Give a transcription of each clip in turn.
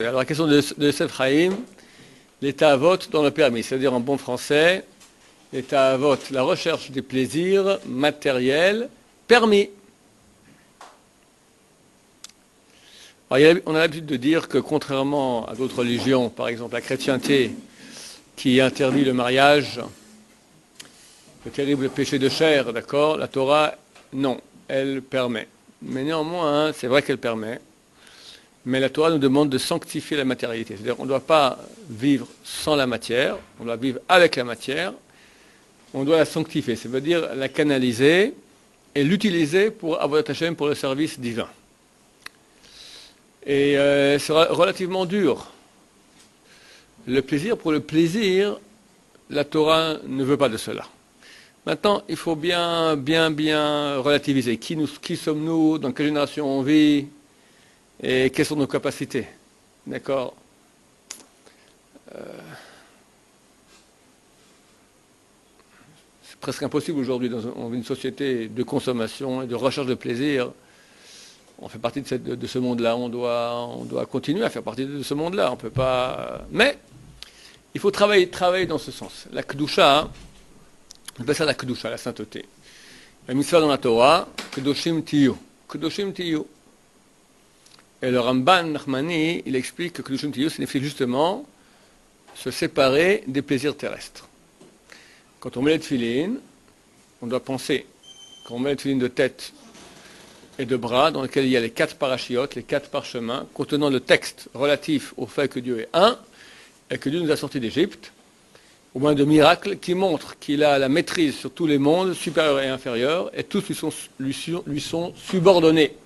Alors la question de Yosef Haïm, l'état vote dans le permis, c'est-à-dire en bon français, l'état vote, la recherche des plaisirs matériels permis. Alors, on a l'habitude de dire que contrairement à d'autres religions, par exemple la chrétienté, qui interdit le mariage, le terrible péché de chair, d'accord, la Torah, non, elle permet. Mais néanmoins, c'est vrai qu'elle permet. Mais la Torah nous demande de sanctifier la matérialité. C'est-à-dire qu'on ne doit pas vivre sans la matière, on doit vivre avec la matière, on doit la sanctifier, ça veut dire la canaliser et l'utiliser pour avoir Hashem pour le service divin. Et c'est relativement dur. Le plaisir pour le plaisir, la Torah ne veut pas de cela. Maintenant, il faut bien relativiser. Qui sommes-nous, dans quelle génération on vit et quelles sont nos capacités. D'accord? C'est presque impossible aujourd'hui dans une société de consommation et de recherche de plaisir. On fait partie de ce monde-là. On doit continuer à faire partie de ce monde-là. On peut pas. Mais il faut travailler dans ce sens. La Kedusha, on appelle ça la Kedusha, la sainteté. La mitzvah dans la Torah, Kedoshim Tiyu. Kedoshim Tiyu. Et le Ramban Nachmani, il explique que Kedoshim Tiyu signifie justement se séparer des plaisirs terrestres. Quand on met les tefilines, on doit penser, quand on met les tefilines de tête et de bras, dans lesquels il y a les 4 parachiotes, les 4 parchemins, contenant le texte relatif au fait que Dieu est un, et que Dieu nous a sortis d'Égypte, au moins de miracles qui montrent qu'il a la maîtrise sur tous les mondes, supérieurs et inférieurs, et tous lui sont subordonnés.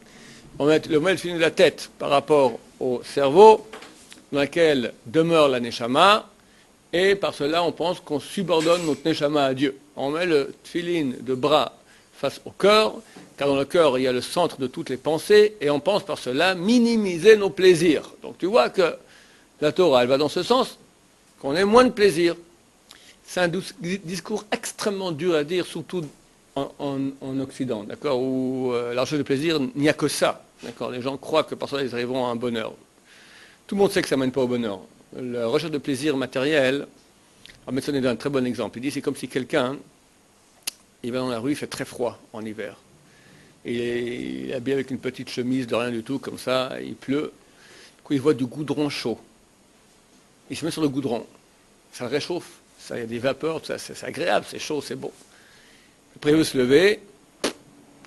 On met le tefilin de la tête par rapport au cerveau, dans lequel demeure la neshama, et par cela on pense qu'on subordonne notre neshama à Dieu. On met le tefilin de bras face au cœur, car dans le cœur il y a le centre de toutes les pensées, et on pense par cela minimiser nos plaisirs. Donc tu vois que la Torah, elle va dans ce sens, qu'on ait moins de plaisir. C'est un discours extrêmement dur à dire, surtout en Occident, d'accord, où la recherche de plaisir, il n'y a que ça, d'accord. Les gens croient que par cela ils arriveront à un bonheur. Tout le monde sait que ça ne mène pas au bonheur. La recherche de plaisir matériel, Ahmed donne un très bon exemple. Il dit c'est comme si quelqu'un, il va dans la rue, il fait très froid en hiver. Il est habillé avec une petite chemise de rien du tout, comme ça, il pleut. Du coup, il voit du goudron chaud. Il se met sur le goudron. Ça le réchauffe, ça, il y a des vapeurs, c'est agréable, c'est chaud, c'est beau. Après, il veut se lever,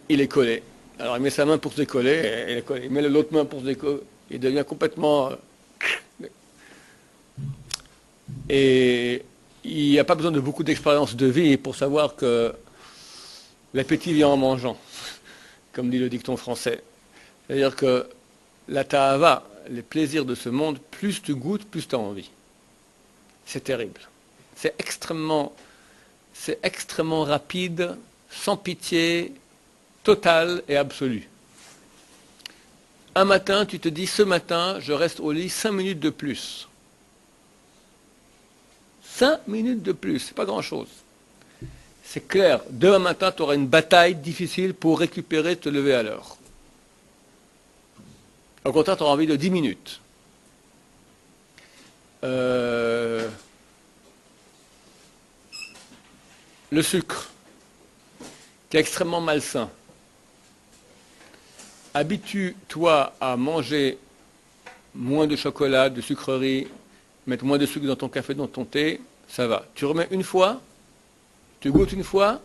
il est collé. Alors, il met sa main pour se décoller, il met l'autre main pour se décoller. Il devient complètement... Et il n'y a pas besoin de beaucoup d'expérience de vie pour savoir que l'appétit vient en mangeant, comme dit le dicton français. C'est-à-dire que la ta'ava, les plaisirs de ce monde, plus tu goûtes, plus tu as envie. C'est terrible. C'est extrêmement rapide, sans pitié, totale et absolue. Un matin, tu te dis, ce matin, je reste au lit 5 minutes de plus. 5 minutes de plus, c'est pas grand-chose. C'est clair, demain matin, tu auras une bataille difficile pour récupérer, te lever à l'heure. Au contraire, tu auras envie de 10 minutes. Le sucre, qui est extrêmement malsain. Habitue-toi à manger moins de chocolat, de sucreries, mettre moins de sucre dans ton café, dans ton thé, ça va. Tu remets une fois, tu goûtes une fois,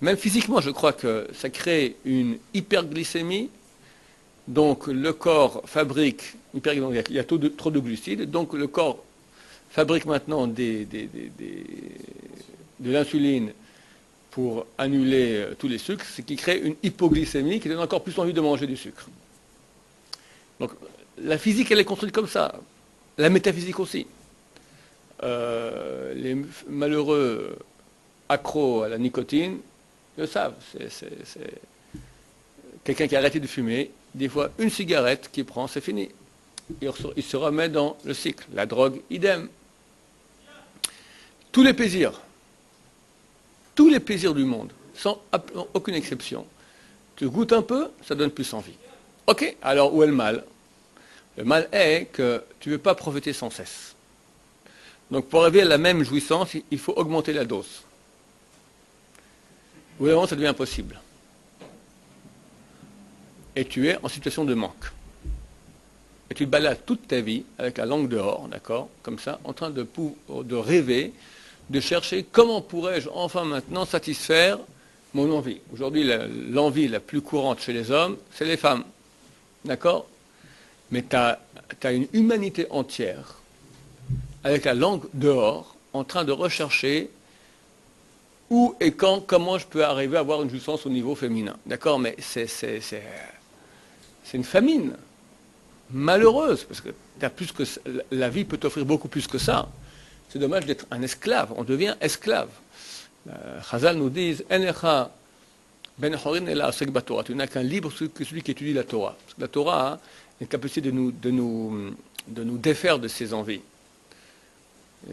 même physiquement, je crois que ça crée une hyperglycémie, donc le corps fabrique, il y a trop de glucides, donc le corps fabrique maintenant de l'insuline pour annuler tous les sucres, ce qui crée une hypoglycémie qui donne encore plus envie de manger du sucre. Donc la physique, elle est construite comme ça. La métaphysique aussi. Les malheureux accros à la nicotine le savent. C'est quelqu'un qui a arrêté de fumer, des fois une cigarette qu'il prend, c'est fini. Il se remet dans le cycle. La drogue, idem. Tous les plaisirs du monde, sans aucune exception, tu goûtes un peu, ça donne plus envie. Ok, alors où est le mal? Le mal est que tu ne veux pas profiter sans cesse. Donc pour arriver à la même jouissance, il faut augmenter la dose. Au bout d'un moment, ça devient impossible. Et tu es en situation de manque. Et tu te balades toute ta vie avec la langue dehors, d'accord, comme ça, en train de rêver, de chercher comment pourrais-je enfin maintenant satisfaire mon envie. Aujourd'hui, l'envie la plus courante chez les hommes, c'est les femmes. D'accord? Mais tu as une humanité entière, avec la langue dehors, en train de rechercher où et quand, comment je peux arriver à avoir une jouissance au niveau féminin. D'accord? Mais c'est une famine malheureuse, parce que t'as plus que la vie peut t'offrir beaucoup plus que ça. C'est dommage d'être un esclave. On devient esclave. Chazal nous dit Enecha ben chorin ela asek baTorah. Tu n'as qu'un libre que celui qui étudie la Torah. Parce que la Torah a une capacité de nous défaire de ses envies.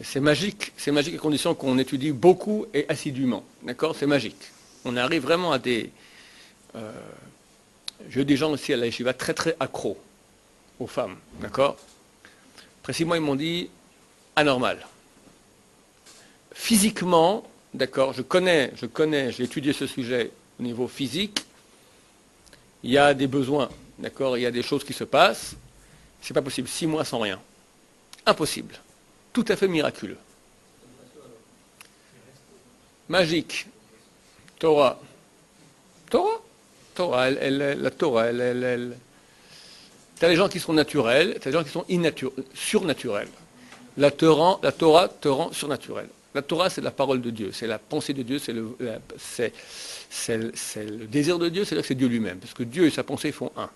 C'est magique à condition qu'on étudie beaucoup et assidûment. D'accord? C'est magique. On arrive vraiment à des... j'ai eu des gens aussi à la yeshiva très très accros aux femmes. D'accord? Précisément, ils m'ont dit anormal. Physiquement, d'accord, je connais, j'ai étudié ce sujet au niveau physique, il y a des besoins, d'accord, il y a des choses qui se passent, c'est pas possible, 6 mois sans rien. Impossible. Tout à fait miraculeux. Magique. Torah. Torah. La Torah, t'as les gens qui sont naturels, t'as les gens qui sont surnaturels. La Torah te rend surnaturel. La Torah, c'est la parole de Dieu, c'est la pensée de Dieu, c'est le désir de Dieu, c'est-à-dire que c'est Dieu lui-même, parce que Dieu et sa pensée font un.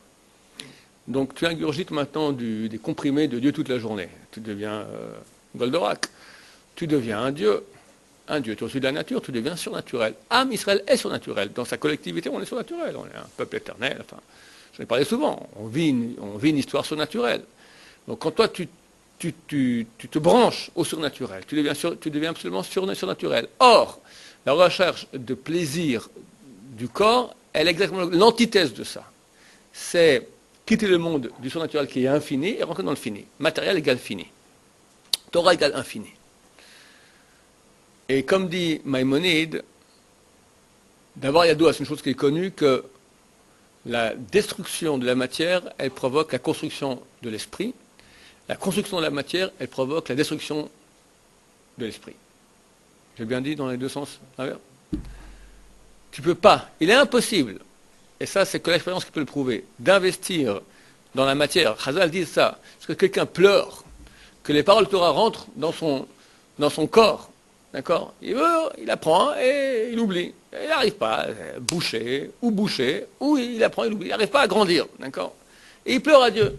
Donc tu ingurgites maintenant des comprimés de Dieu toute la journée. Tu deviens Goldorak, tu deviens un Dieu, tu es au-dessus de la nature, tu deviens surnaturel. Israël est surnaturel, dans sa collectivité on est surnaturel, on est un peuple éternel, enfin, j'en ai parlé souvent, on vit une histoire surnaturelle. Donc quand toi tu te branches au surnaturel, tu deviens absolument surnaturel. Or, la recherche de plaisir du corps, elle est exactement l'antithèse de ça. C'est quitter le monde du surnaturel qui est infini et rentrer dans le fini. Matériel égale fini. Torah égale infini. Et comme dit Maïmonide, d'abord il y a c'est une chose qui est connue, que la destruction de la matière, elle provoque la construction de l'esprit. La construction de la matière, elle provoque la destruction de l'esprit. J'ai bien dit dans les deux sens. Tu ne peux pas, il est impossible, et ça c'est que l'expérience qui peut le prouver, d'investir dans la matière. Chazal dit ça, parce que quelqu'un pleure, que les paroles Torah rentrent dans son corps, d'accord? Il apprend et il oublie. Il n'arrive pas à boucher, ou il apprend et il oublie. Il n'arrive pas à grandir, d'accord? Et il pleure à Dieu.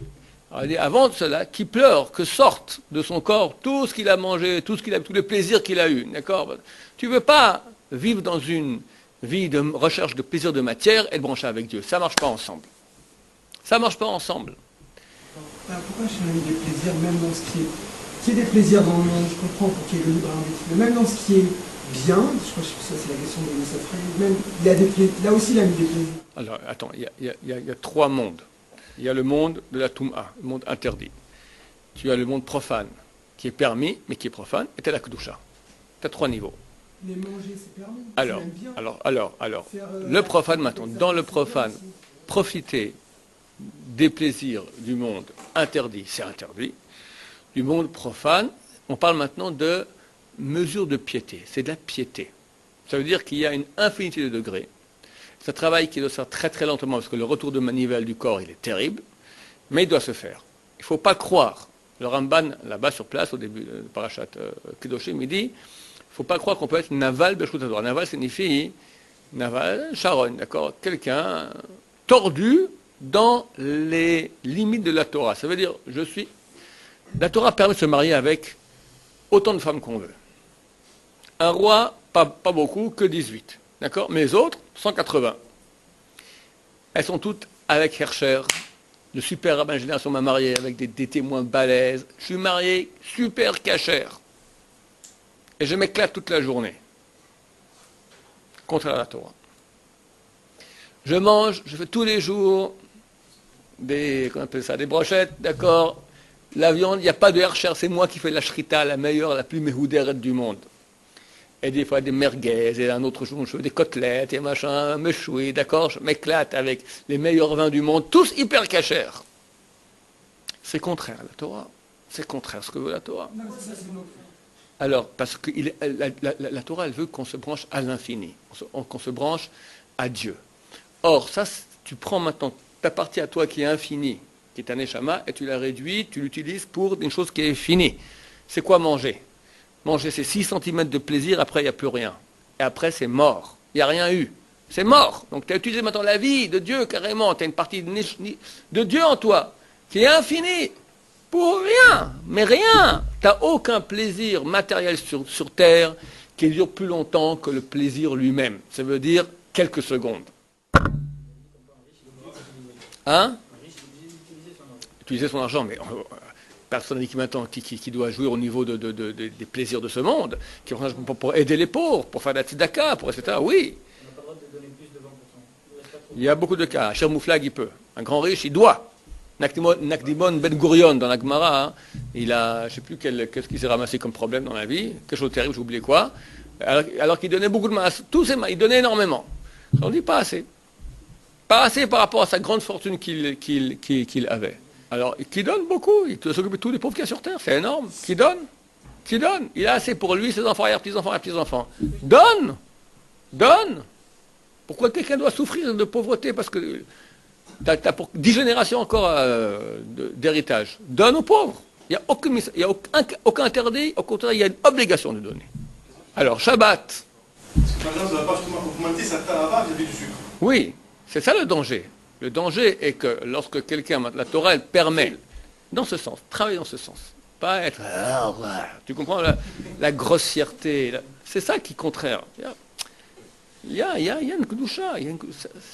Alors, il dit, avant de cela, qu'il pleure, que sorte de son corps tout ce qu'il a mangé, tous les plaisirs qu'il a eus, d'accord? Tu ne veux pas vivre dans une vie de recherche de plaisir de matière et de brancher avec Dieu. Ça ne marche pas ensemble. Ça ne marche pas ensemble. Alors, pourquoi je suis des plaisirs, même dans ce qui est... Qu'il y ait des plaisirs dans le monde, je comprends pour qu'il y ait le libre arbitre, mais même dans ce qui est bien, je crois que ça c'est la question de Youssef Frey, même il y a des plaisirs, là aussi il a mis des plaisirs. Alors, attends, il y a 3 mondes. Il y a le monde de la Toum'a, le monde interdit. Tu as le monde profane, qui est permis, mais qui est profane, et tu as la Kedusha. Tu as 3 niveaux. Mais manger, c'est permis. Alors, le profane maintenant, dans le profane, profiter des plaisirs du monde interdit, c'est interdit. Du monde profane, on parle maintenant de mesure de piété. C'est de la piété. Ça veut dire qu'il y a une infinité de degrés. C'est un travail qui doit se faire très très lentement, parce que le retour de manivelle du corps, il est terrible, mais il doit se faire. Il ne faut pas croire. Le Ramban, là-bas sur place, au début de Parashat Kedoshim, il dit, il ne faut pas croire qu'on peut être Naval Beshut Torah. Naval signifie Naval Sharon, d'accord? Quelqu'un tordu dans les limites de la Torah. Ça veut dire, la Torah permet de se marier avec autant de femmes qu'on veut. Un roi, pas beaucoup, que 18. D'accord? Mais les autres, 180. Elles sont toutes avec Hercher. Le super rabbin génération m'a marié avec des témoins balèzes. Je suis marié super cachère. Et je m'éclate toute la journée. Contraire à la Torah. Je mange, je fais tous les jours Qu'on appelle ça, des brochettes, d'accord. La viande, il n'y a pas de hercher, c'est moi qui fais la shrita, la meilleure, la plus méhoudère du monde. Et des fois des merguez, et un autre jour je fais des côtelettes, et machin, mechoui, d'accord, je m'éclate avec les meilleurs vins du monde, tous hyper cachers. C'est contraire à la Torah. C'est contraire à ce que veut la Torah. Alors, parce que la Torah, elle veut qu'on se branche à l'infini, qu'on se branche à Dieu. Or, ça, tu prends maintenant ta partie à toi qui est infinie, qui est un neshama, et tu la réduis, tu l'utilises pour une chose qui est finie. C'est quoi manger? Manger, c'est 6 cm de plaisir, après, il n'y a plus rien. Et après, c'est mort. Il n'y a rien eu. C'est mort. Donc, tu as utilisé maintenant la vie de Dieu, carrément. Tu as une partie de Dieu en toi, qui est infinie. Pour rien, mais rien. Tu n'as aucun plaisir matériel sur Terre qui dure plus longtemps que le plaisir lui-même. Ça veut dire quelques secondes. Hein? Utiliser son argent, mais personne qui maintenant qui doit jouer au niveau des plaisirs de ce monde, qui pour aider les pauvres, pour faire la tzedaka, pour etc. Oui. Il y a beaucoup de cas. Cher Mouflag, il peut. Un grand riche, il doit. Nakdimon Ben Gurion dans la Gemara, hein, il a, je ne sais plus qu'est-ce qu'il s'est ramassé comme problème dans la vie, quelque chose de terrible, j'ai oublié quoi, alors qu'il donnait beaucoup de masse, il donnait énormément. On dit pas assez. Pas assez par rapport à sa grande fortune qu'il avait. Alors, qui donne beaucoup, il s'occupe de tous les pauvres qu'il y a sur Terre, c'est énorme. Qui donne. Il a assez pour lui, ses enfants, et petits-enfants. Donne. Pourquoi quelqu'un doit souffrir de pauvreté? Parce que t'as pour 10 générations encore d'héritage. Donne aux pauvres. Il n'y a aucun interdit, au contraire, il y a une obligation de donner. Alors, Shabbat. Maintenant, ça ne va pas augmenter sa tahara vis-à-vis du sucre. Oui, c'est ça le danger. Le danger est que lorsque quelqu'un, la Torah, elle permet, dans ce sens, travailler dans ce sens, pas être, tu comprends, la grossièreté, c'est ça qui est contraire. Il y a une kedusha,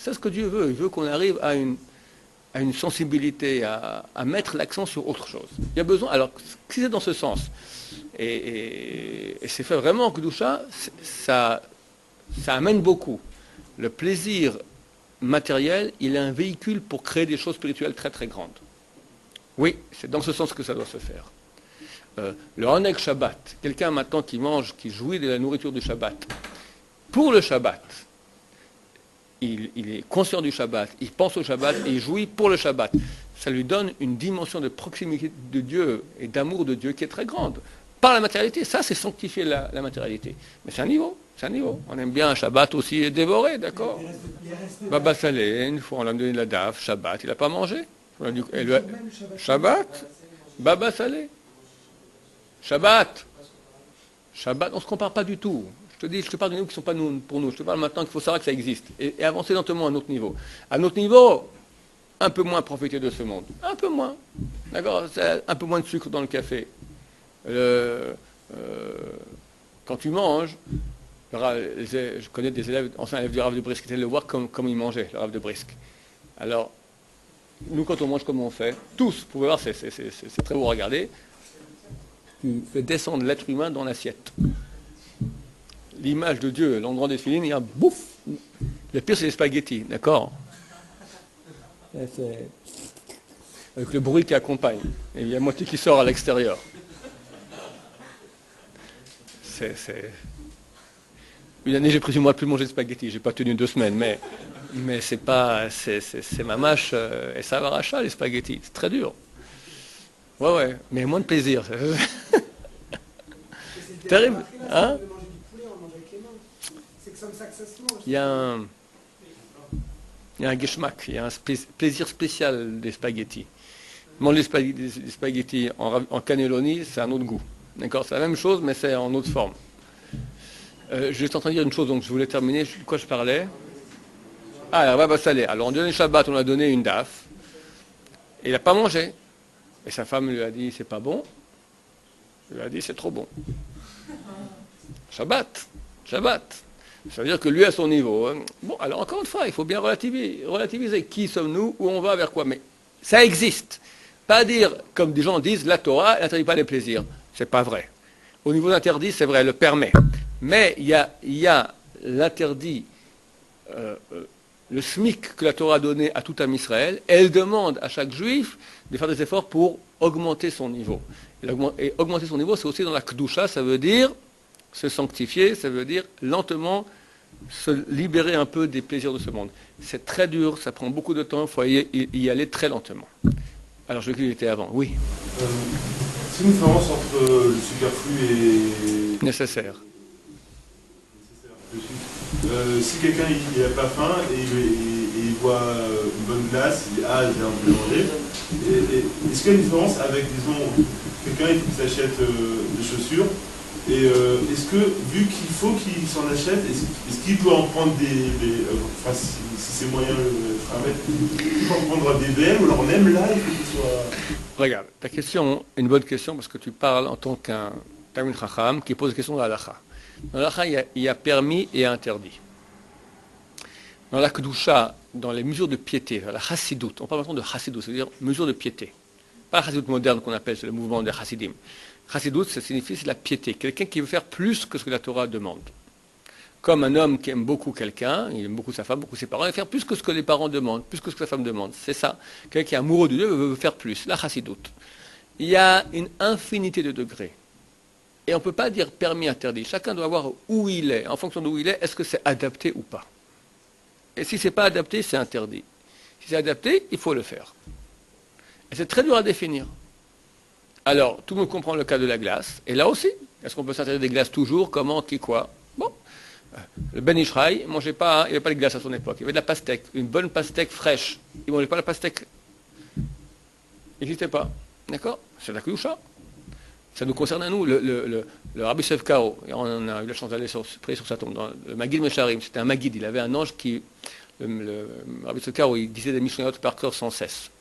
c'est ce que Dieu veut. Il veut qu'on arrive à une sensibilité, à mettre l'accent sur autre chose. Il y a besoin, alors, si c'est dans ce sens, et c'est fait vraiment en kedusha, ça amène beaucoup. Le plaisir matériel, il est un véhicule pour créer des choses spirituelles très très grandes. Oui, c'est dans ce sens que ça doit se faire. Le Oneg Shabbat, quelqu'un maintenant qui mange, qui jouit de la nourriture du Shabbat, pour le Shabbat, il est conscient du Shabbat, il pense au Shabbat et il jouit pour le Shabbat. Ça lui donne une dimension de proximité de Dieu et d'amour de Dieu qui est très grande. Par la matérialité, ça c'est sanctifier la matérialité. Mais c'est un niveau. On aime bien un Shabbat aussi dévoré, d'accord? Baba Salé, une fois on l'a donné de la daf, Shabbat, il n'a pas mangé. Shabbat, Baba Salé. Shabbat, on ne se compare pas du tout. Je te parle de nous qui ne sont pas pour nous. Je te parle maintenant qu'il faut savoir que ça existe. Et avancer lentement à un autre niveau. À un autre niveau, un peu moins profiter de ce monde. Un peu moins. D'accord? Un peu moins de sucre dans le café. Quand tu manges, je connais des élèves, anciens élèves du Rav de Brisk, qui étaient le voir comme ils mangeaient, le Rav de Brisk. Alors, nous, quand on mange comme on fait, tous, vous pouvez voir, c'est très beau à regarder, tu fais descendre l'être humain dans l'assiette. L'image de Dieu, l'endroit des filines, il y a bouf. Le pire, c'est les spaghettis, d'accord? Avec le bruit qui accompagne. Et il y a moitié qui sort à l'extérieur. Une année, j'ai pris du mois de plus manger de spaghettis. J'ai pas tenu 2 semaines, mais c'est ma mâche et ça va racher les spaghettis. C'est très dur. Ouais, mais moins de plaisir. Terrible, hein? Il y a un geschmack, il y a un plaisir spécial des spaghettis. Manger des spaghettis en cannelloni, c'est un autre goût. D'accord, c'est la même chose, mais c'est en autre forme. Je suis en train de dire une chose, donc je voulais terminer. De quoi je parlais? Ah, Baba Salé. Alors, on donnait Shabbat, on a donné une daf. Et il n'a pas mangé. Et sa femme lui a dit, c'est pas bon. Il lui a dit, c'est trop bon. Shabbat. Ça veut dire que lui, à son niveau. Bon, alors encore une fois, il faut bien relativiser. Qui sommes-nous? Où on va? Vers quoi? Mais ça existe. Pas dire, comme des gens disent, la Torah n'interdit pas les plaisirs. C'est pas vrai. Au niveau d'interdit, c'est vrai, elle le permet. Mais il y a l'interdit le SMIC que la Torah a donné à tout âme Israël, elle demande à chaque juif de faire des efforts pour augmenter son niveau. Et augmenter son niveau, c'est aussi dans la Kedusha, ça veut dire se sanctifier, ça veut dire lentement se libérer un peu des plaisirs de ce monde. C'est très dur, ça prend beaucoup de temps, il faut y aller très lentement. Alors je veux qu'il était avant, oui. C'est une différence entre le superflu et... Nécessaire. Si quelqu'un il n'a pas faim et il voit une bonne glace, il dit ah j'ai un peu manger. Est-ce qu'il y a une différence avec, disons, quelqu'un qui s'achète des chaussures et est-ce que, vu qu'il faut qu'il s'en achète, est-ce qu'il peut en prendre enfin si c'est moyen de permettre, il peut en prendre des BM ou alors même là il faut qu'il soit... Regarde, ta question est une bonne question parce que tu parles en tant qu'un Talmid Chacham qui pose la question de l'halakha. Dans l'halakha, il y a permis et interdit. Dans la Kedusha, dans les mesures de piété, la Chassidut, on parle maintenant de Chassidut, c'est-à-dire mesure de piété. Pas la Chassidut moderne qu'on appelle, c'est le mouvement des Chassidim. Chassidut, ça signifie c'est la piété, quelqu'un qui veut faire plus que ce que la Torah demande. Comme un homme qui aime beaucoup quelqu'un, il aime beaucoup sa femme, beaucoup ses parents, il veut faire plus que ce que les parents demandent, plus que ce que sa femme demande. C'est ça. Quelqu'un qui est amoureux de Dieu veut faire plus. La Chassidut. Il y a une infinité de degrés. Et on ne peut pas dire permis, interdit. Chacun doit voir où il est. En fonction d'où il est ce que c'est adapté ou pas. Et si ce n'est pas adapté, c'est interdit. Si c'est adapté, il faut le faire. Et c'est très dur à définir. Alors, tout le monde comprend le cas de la glace. Et là aussi, est-ce qu'on peut s'interdire des glaces toujours? Comment? Qui? Quoi? Bon. Le Ben Ishraï, il n'y avait pas de glace à son époque. Il y avait de la pastèque, une bonne pastèque fraîche. Il ne mangeait pas la pastèque. Il n'existait pas. D'accord? C'est la Kedusha. Ça nous concerne à nous, le Rabbi Yosef Karo, et on a eu la chance d'aller prier sur sa tombe, dans le Maguid Mesharim, c'était un Maguid, il avait un ange qui, le Rabbi Yosef Karo, il disait des Mishnayot par cœur sans cesse.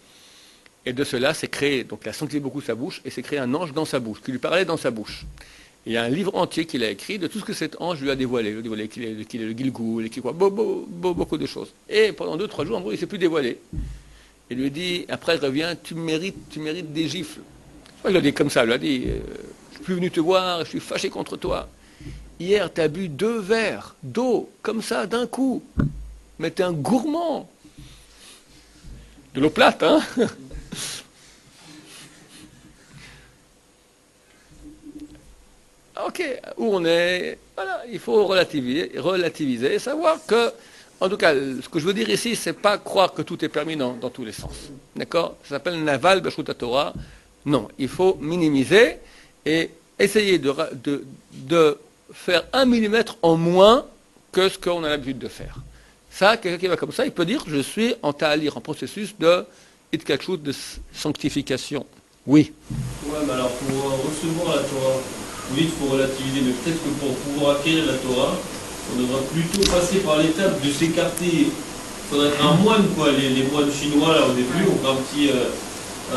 Et de cela, c'est créé, donc il a sanctifié beaucoup sa bouche, et c'est créé un ange dans sa bouche, qui lui parlait dans sa bouche. Et il y a un livre entier qu'il a écrit de tout ce que cet ange lui a dévoilé. Il a dévoilé qu'il est le Gilgoul, et qu'il quoi, beaucoup de choses. Et pendant 2-3 jours, en gros, il ne s'est plus dévoilé. Il lui dit, après il revient, tu mérites des gifles. Il l'a dit comme ça, il a dit, je suis plus venu te voir, je suis fâché contre toi. Hier, tu as bu 2 verres d'eau, comme ça, d'un coup. Mais tu es un gourmand. De l'eau plate, hein? Ok, où on est, voilà, il faut relativiser et savoir que, en tout cas, ce que je veux dire ici, c'est pas croire que tout est permis dans tous les sens. D'accord? Ça s'appelle Naval B'Shut Torah. Non, il faut minimiser et essayer de faire 1 millimètre en moins que ce qu'on a l'habitude de faire. Ça, quelqu'un qui va comme ça, il peut dire je suis en ta'alir, en processus de itkachut, de sanctification. Oui. Ouais, mais alors pour recevoir la Torah, vous dites qu'il faut relativiser, mais peut-être que pour pouvoir acquérir la Torah, on devra plutôt passer par l'étape de s'écarter. Il faudrait être un moine, quoi. Les moines chinois, là, au début, ont un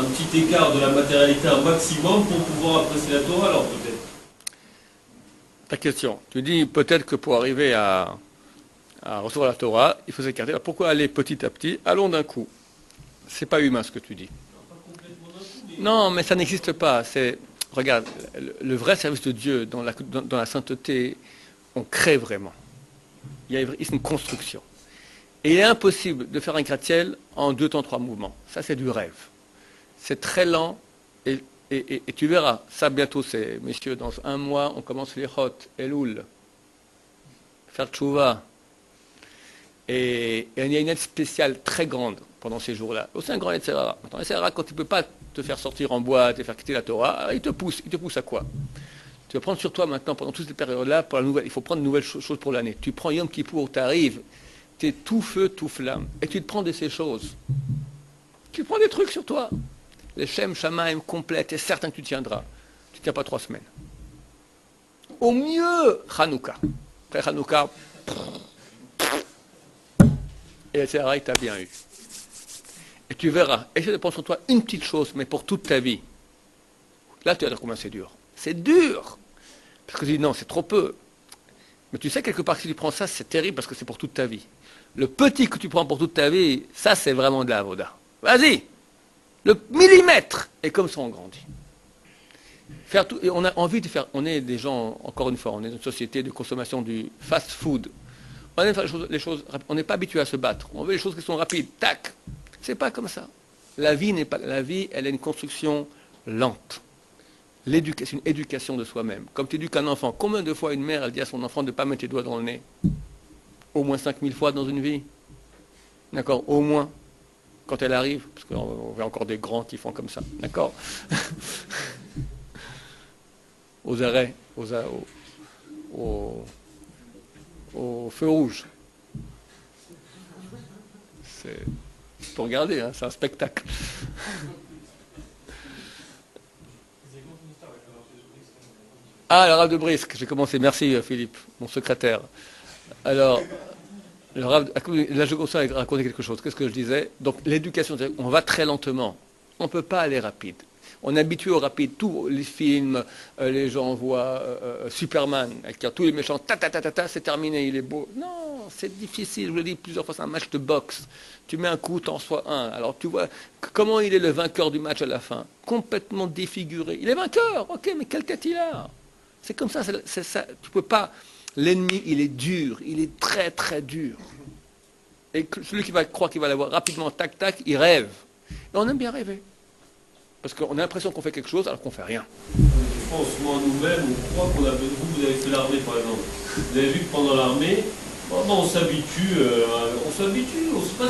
petit écart de la matérialité, un maximum, pour pouvoir apprécier la Torah, alors peut-être. Ta question. Tu dis peut-être que pour arriver à recevoir la Torah, il faut s'écarter. Alors pourquoi aller petit à petit? Allons d'un coup. C'est pas humain ce que tu dis. Non, mais ça n'existe pas. Regarde, le vrai service de Dieu dans la sainteté, on crée vraiment. Il y a une construction. Et il est impossible de faire un gratte-ciel en 2 temps, 3 mouvements. Ça, c'est du rêve. C'est très lent et tu verras. Ça, bientôt, messieurs, dans 1 mois, on commence les Chot, Elul, faire tchouva. Et il y a une aide spéciale très grande pendant ces jours-là. Aussi un grand Yetzirah. Maintenant, Yetzirah, quand il ne peut pas te faire sortir en boîte et faire quitter la Torah, il te pousse. Il te pousse à quoi? Tu vas prendre sur toi maintenant, pendant toute cette période-là, il faut prendre de nouvelles choses pour l'année. Tu prends Yom Kippour, tu arrives, tu es tout feu, tout flamme, et tu te prends de ces choses. Tu prends des trucs sur toi. Les Shem Shamaim complètes, tu es certain que tu tiendras. Tu ne tiens pas 3 semaines. Au mieux, Hanouka. Après Hanouka, et Yetzirah, il t'a bien eu. Et tu verras, essaie de prendre sur toi une petite chose, mais pour toute ta vie. Là, tu vas dire combien c'est dur. C'est dur. Parce que tu dis non, c'est trop peu. Mais tu sais, quelque part, si tu prends ça, c'est terrible parce que c'est pour toute ta vie. Le petit que tu prends pour toute ta vie, ça, c'est vraiment de la avoda. Vas-y. Le millimètre. Et comme ça, on grandit. Faire tout, et on a envie de faire. On est des gens, encore une fois, on est une société de consommation du fast-food. On aime faire les choses rapides. On n'est pas habitué à se battre. On veut les choses qui sont rapides. Tac. C'est pas comme ça. La vie n'est pas. La vie, elle est une construction lente. C'est une éducation de soi-même. Comme tu éduques un enfant, combien de fois une mère, elle dit à son enfant de ne pas mettre les doigts dans le nez? Au moins 5000 fois dans une vie. D'accord? Au moins. Quand elle arrive, parce qu'on voit encore des grands qui font comme ça. D'accord? Aux arrêts, au feu rouge. C'est pour regarder, hein, c'est un spectacle. Ah, le Rav de Brisk, j'ai commencé. Merci Philippe, mon secrétaire. Alors, là je commence à raconter quelque chose. Qu'est-ce que je disais? Donc l'éducation, on va très lentement. On ne peut pas aller rapide. On est habitué au rapide. Tous les films, les gens voient Superman, avec tous les méchants, c'est terminé, il est beau. Non, c'est difficile. Je vous l'ai dit plusieurs fois, c'est un match de boxe. Tu mets un coup, t'en reçois un. Alors tu vois comment il est le vainqueur du match à la fin. Complètement défiguré. Il est vainqueur, ok, mais quelle tête il a? C'est comme ça, c'est ça. Tu peux pas. L'ennemi, il est dur, il est très très dur. Et celui qui va croire qu'il va l'avoir rapidement, tac tac, il rêve. Et on aime bien rêver. Parce qu'on a l'impression qu'on fait quelque chose alors qu'on fait rien. Je pense, moi, nous-mêmes, on croit qu'on a besoin. Vous avez fait l'armée, par exemple. Vous avez vu que pendant l'armée, on s'habitue.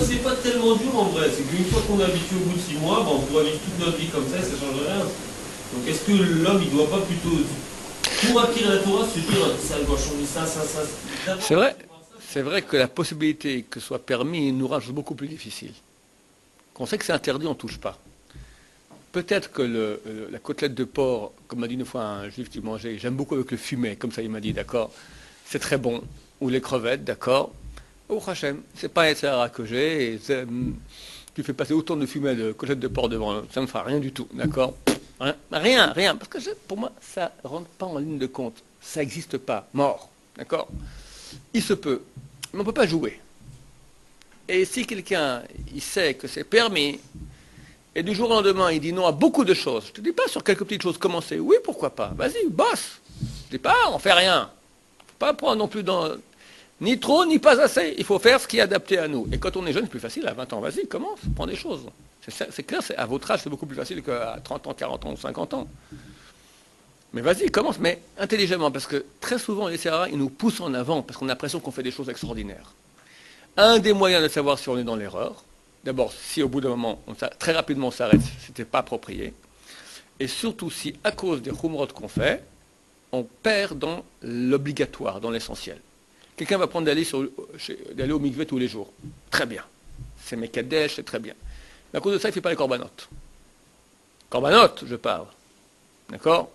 C'est pas tellement dur en vrai. C'est qu'une fois qu'on est habitué au bout de 6 mois, on pourrait vivre toute notre vie comme ça et ça ne change rien. Donc est-ce que l'homme, il ne doit pas plutôt, pour acquérir la Torah, se dire ça doit changer ça. C'est vrai que la possibilité que ce soit permis nous rend beaucoup plus difficile. Qu'on sait que c'est interdit, on ne touche pas. Peut-être que la côtelette de porc, comme m'a dit une fois un juif qui mangeait, j'aime beaucoup avec le fumet, comme ça il m'a dit, d'accord, c'est très bon. Ou les crevettes, d'accord. Oh Hachem, c'est pas un Sahara que j'ai, et tu fais passer autant de fumet de côtelette de porc devant, ça ne me fera rien du tout, d'accord. Rien, parce que pour moi, ça ne rentre pas en ligne de compte. Ça n'existe pas, mort, d'accord. Il se peut, mais on ne peut pas jouer. Et si quelqu'un, il sait que c'est permis, et du jour au lendemain, il dit non à beaucoup de choses. Je ne te dis pas sur quelques petites choses commencer. Oui, pourquoi pas. Vas-y, bosse. Je ne dis pas, on ne fait rien. Il ne faut pas prendre non plus ni trop, ni pas assez. Il faut faire ce qui est adapté à nous. Et quand on est jeune, c'est plus facile. À 20 ans, vas-y, commence, prends des choses. C'est clair, à votre âge, c'est beaucoup plus facile qu'à 30 ans, 40 ans ou 50 ans. Mais vas-y, commence, mais intelligemment. Parce que très souvent, les CRA, ils nous poussent en avant parce qu'on a l'impression qu'on fait des choses extraordinaires. Un des moyens de savoir si on est dans l'erreur, d'abord, si au bout d'un moment, très rapidement on s'arrête, ce n'était pas approprié. Et surtout si, à cause des khumrot qu'on fait, on perd dans l'obligatoire, dans l'essentiel. Quelqu'un va prendre d'aller au mikvé tous les jours. Très bien. C'est Mekadesh, c'est très bien. Mais à cause de ça, il ne fait pas les korbanot. Korbanot, je parle. D'accord?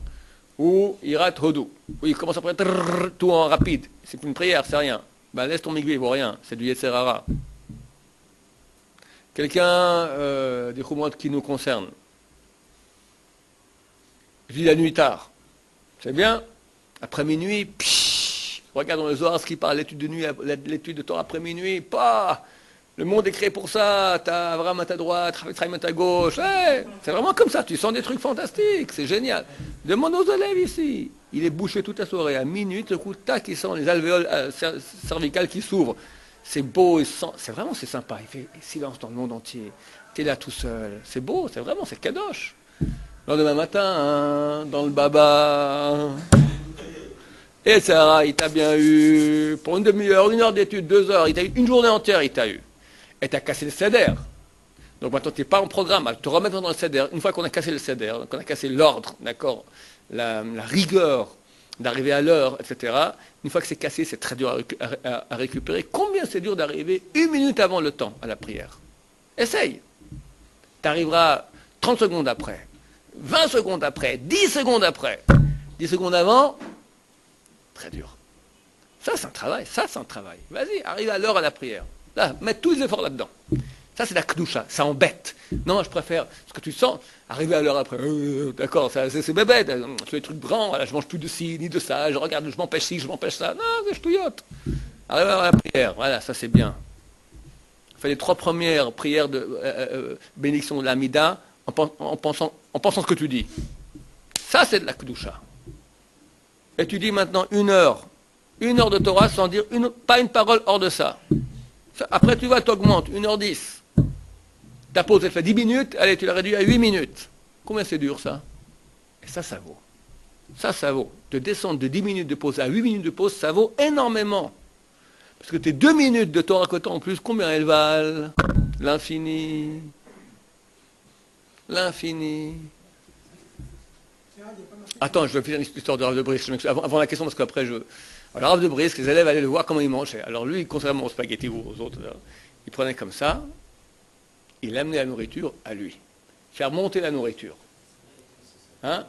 Ou Irat Hodou. Où il commence à prendre tout en rapide. C'est une prière, c'est rien. Ben, laisse ton mikvé, il ne vaut rien. C'est du Yetzer Hara. Quelqu'un des khumrot qui nous concerne. Je dis la nuit tard. C'est bien. Après minuit, regarde dans le Zohar ce qui parle, l'étude de nuit, l'étude de Torah après minuit, le monde est créé pour ça, t'as Abraham à ta droite, Chaim à ta gauche, c'est vraiment comme ça, tu sens des trucs fantastiques, c'est génial. Demande aux élèves ici, il est bouché toute la soirée, à minuit, le coup, tac, il sent les alvéoles cervicales qui s'ouvrent. C'est beau, c'est sympa, il fait silence dans le monde entier, t'es là tout seul, c'est beau, c'est kadosh. Le lendemain matin, dans le baba... Et Sarah, il t'a bien eu, pour une demi-heure, 1 heure d'études, 2 heures, il t'a eu une journée entière, il t'a eu. Et t'as cassé le seder. Donc maintenant, tu n'es pas en programme, te remettre dans le seder. Une fois qu'on a cassé le seder, qu'on a cassé l'ordre, d'accord, la rigueur d'arriver à l'heure, etc. Une fois que c'est cassé, c'est très dur à récupérer. Combien c'est dur d'arriver 1 minute avant le temps à la prière? Essaye. Tu arriveras 30 secondes après, 20 secondes après, 10 secondes après. 10 secondes avant, très dur. Ça, c'est un travail. Vas-y, arrive à l'heure à la prière. Là, mets tous les efforts là-dedans. Ça, c'est la kdusha. Ça embête. Non, je préfère, ce que tu sens, arriver à l'heure après. D'accord, c'est bébête. Je fais des trucs grands, voilà, je mange plus de ci, ni de ça. Je regarde, je m'empêche ci, je m'empêche ça. Non, c'est ch'touillotte. Arrive à la prière. Voilà, ça, c'est bien. Fais les 3 premières prières de bénédiction de l'Amida en pensant ce que tu dis. Ça, c'est de la kdusha. Et tu dis maintenant 1 heure 1 heure de Torah sans dire pas une parole hors de ça. Après, tu vois, tu augmentes, 1h10. Ta pause, elle fait 10 minutes, allez, tu la réduis à 8 minutes. Combien c'est dur, ça? Et ça vaut. Ça vaut. De descendre de 10 minutes de pause à 8 minutes de pause, ça vaut énormément. Parce que tes 2 minutes de Torah côté en plus, combien elles valent? L'infini. L'infini. Attends, je vais finir l'histoire de Rav de Brisk. Avant la question, parce qu'après, Alors, Rav de Brisk, les élèves allaient le voir comment il mangeait. Alors, lui, contrairement aux spaghettis ou aux autres, il prenait comme ça, il amenait la nourriture à lui. Faire monter la nourriture. Hein?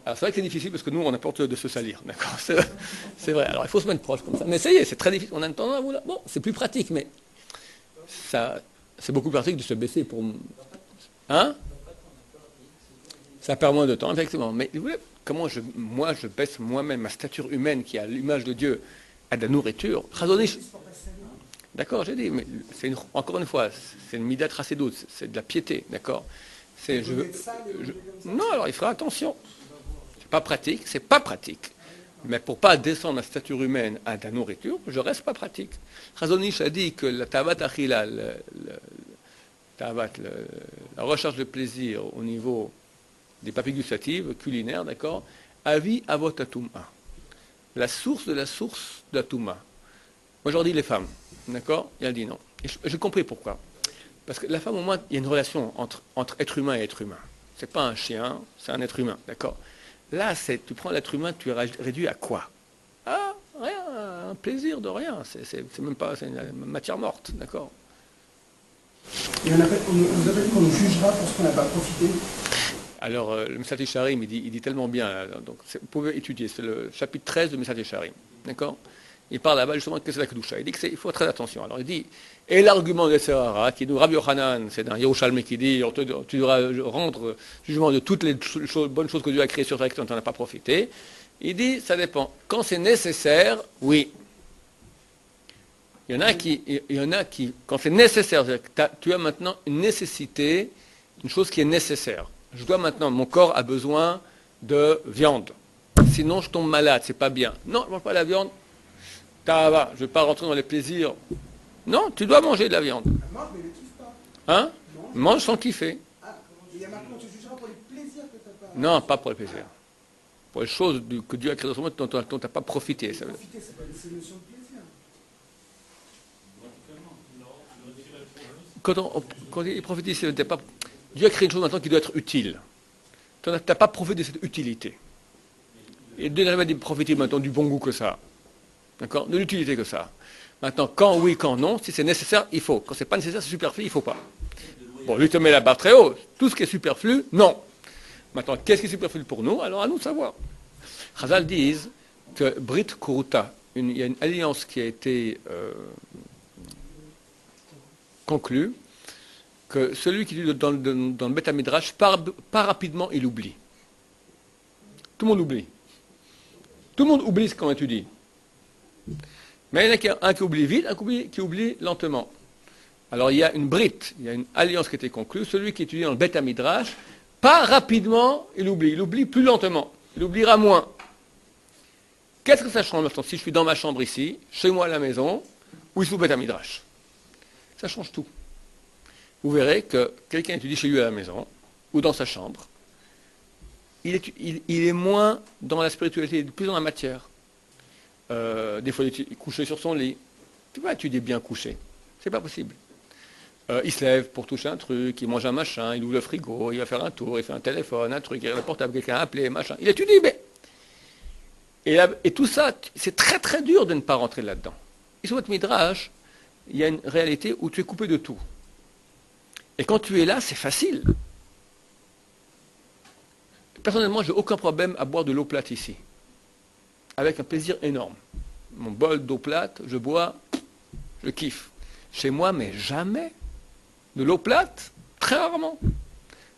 Alors, c'est vrai que c'est difficile parce que nous, on a peur de se salir. D'accord? C'est vrai. Alors, il faut se mettre proche comme ça. Mais ça y est, c'est très difficile. On a une tendance à vous là. Bon, c'est plus pratique, mais c'est beaucoup plus pratique de se baisser pour. Hein? Ça perd moins de temps, effectivement. Mais vous voyez, comment moi, je baisse moi-même ma stature humaine qui a l'image de Dieu à de la nourriture. D'accord, j'ai dit, mais encore une fois, c'est une midat rassédout, c'est de la piété, d'accord? Non, alors il fera attention. C'est pas pratique. Mais pour pas descendre ma stature humaine à de la nourriture, je reste pas pratique. Razonich a dit que la tavat achila, la recherche de plaisir au niveau des papilles gustatives, culinaires, d'accord, avi avot atuma. La source de la touma. Moi, je leur dis les femmes, d'accord? Et elle dit non. Et j'ai compris pourquoi. Parce que la femme, au moins, il y a une relation entre être humain et être humain. C'est pas un chien, c'est un être humain, d'accord? Là, tu prends l'être humain, tu es réduit à quoi? Ah, rien, un plaisir de rien. C'est même pas, c'est une matière morte, d'accord? Et on nous appelle qu'on nous jugera pour ce qu'on n'a pas profité. Alors, le Mesat Yesharim, il dit tellement bien, donc vous pouvez étudier, c'est le chapitre 13 de Mesat Yesharim, d'accord? Il parle là-bas justement de qu'est-ce que c'est la Kedusha. Il dit qu'il faut très attention. Alors il dit, et l'argument de Serara, qui nous, Rabbi Yochanan, c'est un Yerushalmi qui dit, tu devras rendre jugement de toutes les bonnes choses que Dieu a créées sur terre que tu n'en as pas profité. Il dit, ça dépend. Quand c'est nécessaire, oui. Il y en a qui quand c'est nécessaire, tu as maintenant une nécessité, une chose qui est nécessaire. Mon corps a besoin de viande. Sinon, je tombe malade, c'est pas bien. Non, je ne mange pas la viande. Je ne vais pas rentrer dans les plaisirs. Non, tu dois manger de la viande. Mange, mais ne kiffe pas. Hein? Mange sans kiffer. Il y a marqué, on te jugera pour les plaisirs que tu n'as pas. Non, pas pour les plaisirs. Pour les choses que Dieu a créées dans ce monde dont tu n'as pas profité. Profiter, c'est une notion de plaisir. Quand il profite, c'est pas. Dieu a créé une chose maintenant qui doit être utile. Tu n'as pas profité de cette utilité. Et Dieu n'a jamais profité maintenant du bon goût que ça. D'accord? De l'utilité que ça. Maintenant, quand oui, quand non, si c'est nécessaire, il faut. Quand c'est pas nécessaire, c'est superflu, il ne faut pas. Bon, lui te met la barre très haut. Tout ce qui est superflu, non. Maintenant, qu'est-ce qui est superflu pour nous? Alors à nous de savoir. Chazal disent que Brit Kuruta, il y a une alliance qui a été conclue, que celui qui dit dans le Beth Midrash, pas rapidement, il oublie. Tout le monde oublie. Tout le monde oublie ce qu'on a étudié. Mais il y en a un qui oublie vite, un qui oublie lentement. Alors il y a une brite, il y a une alliance qui a été conclue. Celui qui étudie dans le Beth Midrash, pas rapidement, il oublie plus lentement. Il oubliera moins. Qu'est-ce que ça change maintenant si je suis dans ma chambre ici, chez moi à la maison, ou ici au Beth Midrash? Ça change tout. Vous verrez que quelqu'un étudie chez lui à la maison, ou dans sa chambre, il est moins dans la spiritualité, il est plus dans la matière. Des fois, il est couché sur son lit. Tu vas étudier bien couché. C'est pas possible. Il se lève pour toucher un truc, il mange un machin, il ouvre le frigo, il va faire un tour, il fait un téléphone, un truc, il regarde le portable, quelqu'un a appelé, machin. Il étudie, mais... Et tout ça, c'est très très dur de ne pas rentrer là-dedans. Et sur votre midrash, il y a une réalité où tu es coupé de tout. Et quand tu es là, c'est facile. Personnellement, je n'ai aucun problème à boire de l'eau plate ici. Avec un plaisir énorme. Mon bol d'eau plate, je bois, je kiffe. Chez moi, mais jamais. De l'eau plate, très rarement.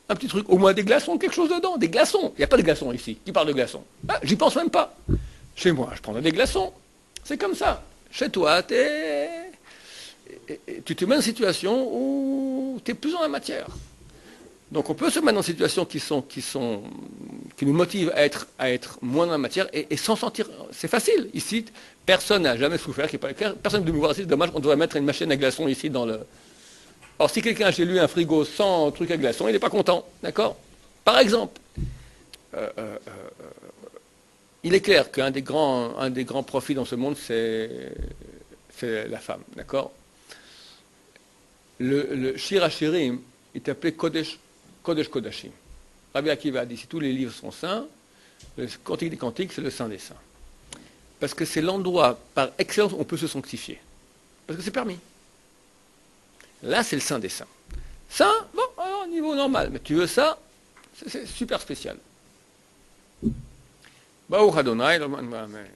Un petit truc, au moins des glaçons, quelque chose dedans, des glaçons. Il n'y a pas de glaçons ici. Qui parle de glaçons? Ah, j'y pense même pas. Chez moi, je prendrais des glaçons. C'est comme ça. Chez toi, tu te mets dans une situation où tu es plus dans la matière. Donc on peut se mettre dans des situations qui nous motivent à être moins dans la matière et sans sentir. C'est facile. Ici, personne n'a jamais souffert. Personne ne veut me voir ici. C'est dommage, on devrait mettre une machine à glaçons ici dans le. Or, si quelqu'un a chez lui un frigo sans truc à glaçons, il n'est pas content. D'accord? Par exemple, il est clair qu'un des grands profits dans ce monde, c'est la femme. D'accord? Le Shir HaShirim est appelé Kodesh Kodashim. Rabbi Akiva a dit, si tous les livres sont saints, le Cantique des Cantiques, c'est le Saint des Saints. Parce que c'est l'endroit par excellence où on peut se sanctifier. Parce que c'est permis. Là, c'est le Saint des Saints. Saint, bon, alors, niveau normal. Mais tu veux ça, c'est super spécial. Baruch Adonai, Amen.